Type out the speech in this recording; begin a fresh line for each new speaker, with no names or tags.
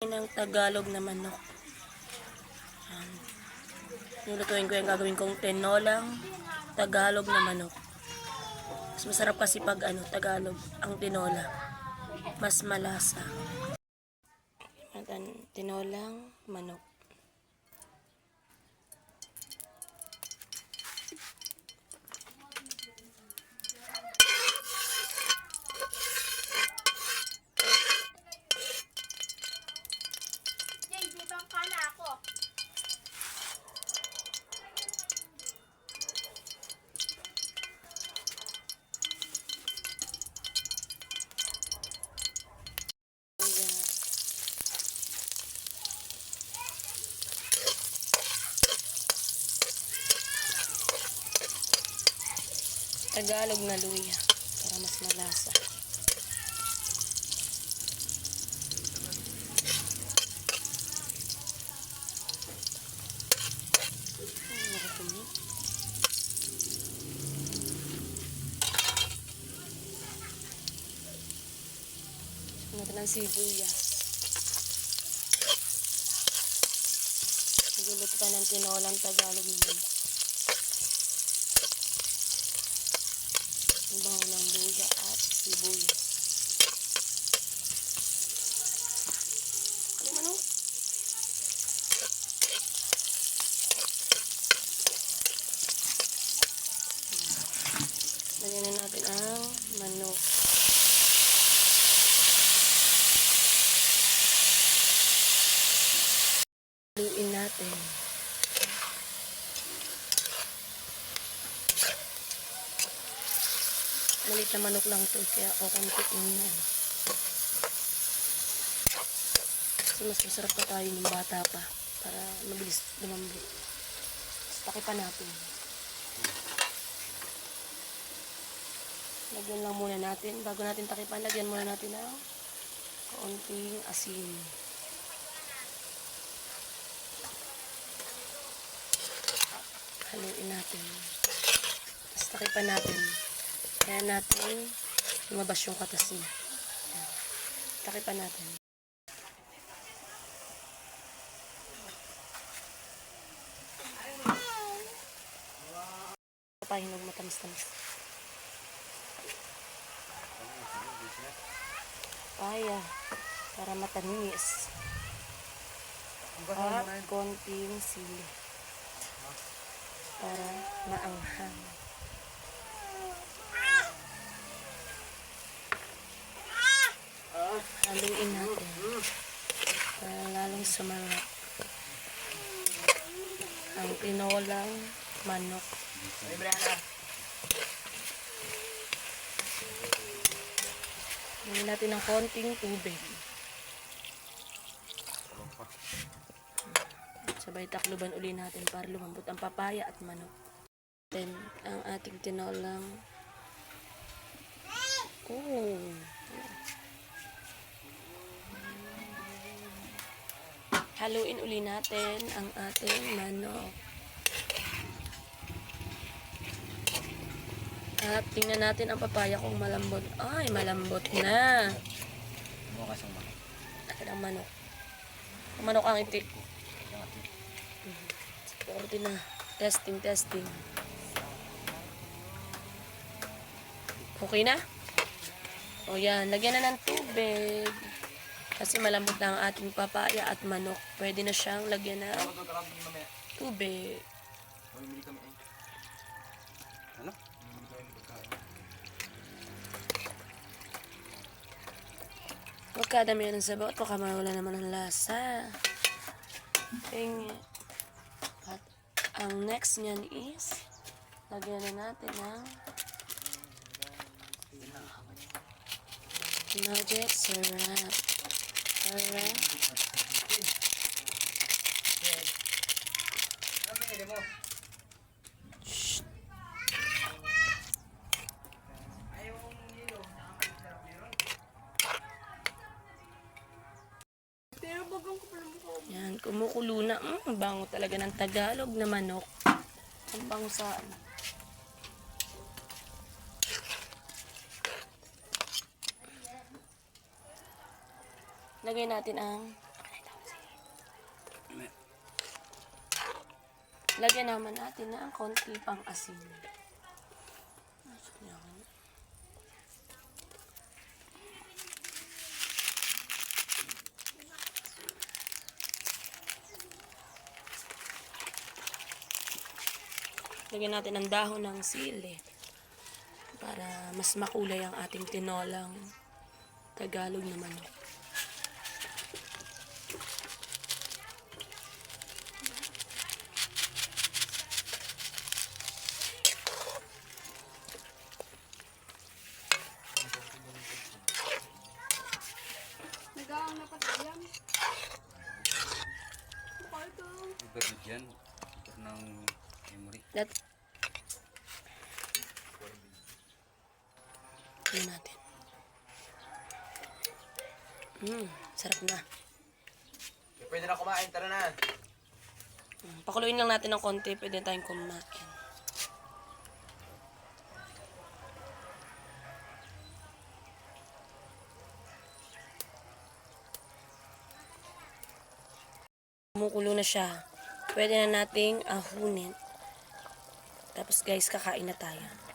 Ng Tagalog na manok. Lulutuin ko yung gagawin kong tinolang Tagalog na manok. Mas masarap kasi pag Tagalog ang tinola. Mas malasa. Tinolang manok. Tagalog na luya para mas malasa. Natin ang sibuyas. Nagluluto tayo ng tinolang Tagalog na manok. Ang bango ng luya at sibuyas. Ano manok? Lagyan na natin ang manok. Haluin natin. Malit na manok lang ito, kaya o kontiin yan. Kasi mas masarap pa tayo ng bata pa, para mabilis lumambot. Tapos takipan natin. Lagyan lang muna natin, bago natin takipan, lagyan muna natin ng kaunting asin. Haluin natin. Tapos takipan natin. Kaya natin lumabas yung katas niya. Takipan natin. Pahinog matamis-tamis. Paya para matamis. At konting sili para maanghang. Haluin natin para lalong sumarap ang tinolang manok. Lagyan natin ng konting tubig. Sabay takluban uli natin para lumambot ang papaya at manok. Then, ang ating tinolang haluin uli natin ang ating manok. At tingnan natin ang papaya kung malambot. Ay, malambot na. Akin ang manok. Ang manok ang itik. Security na. Testing. Okay na? O yan, lagyan na ng tubig. Kasi malambot na ang ating papaya at manok. Pwede na siyang lagyan ng tubig. Ano? Huwag kadamihan ng sabaw at baka mawala naman ang lasa. At ang next niyan is lagyan na natin ng nugget syrup. Shh. Yan, kumukulo na. Ang bango talaga ng Tagalog na manok. Ang bango saan. Lagay natin ang Lagyan naman natin ng konti pang asin. Lagyan natin ng dahon ng sili para mas makulay ang ating tinolang Tagalog na manok.
Nagaang na patayang.
Iba dyan. Ito ng memory.
Tignan natin. Sarap na.
Pwede na kumain, tara na.
Pakuluin lang natin ng konti, pwede na tayong kumain. Kumukulo na siya. Pwede na nating ahunin. Tapos guys, kakain na tayo.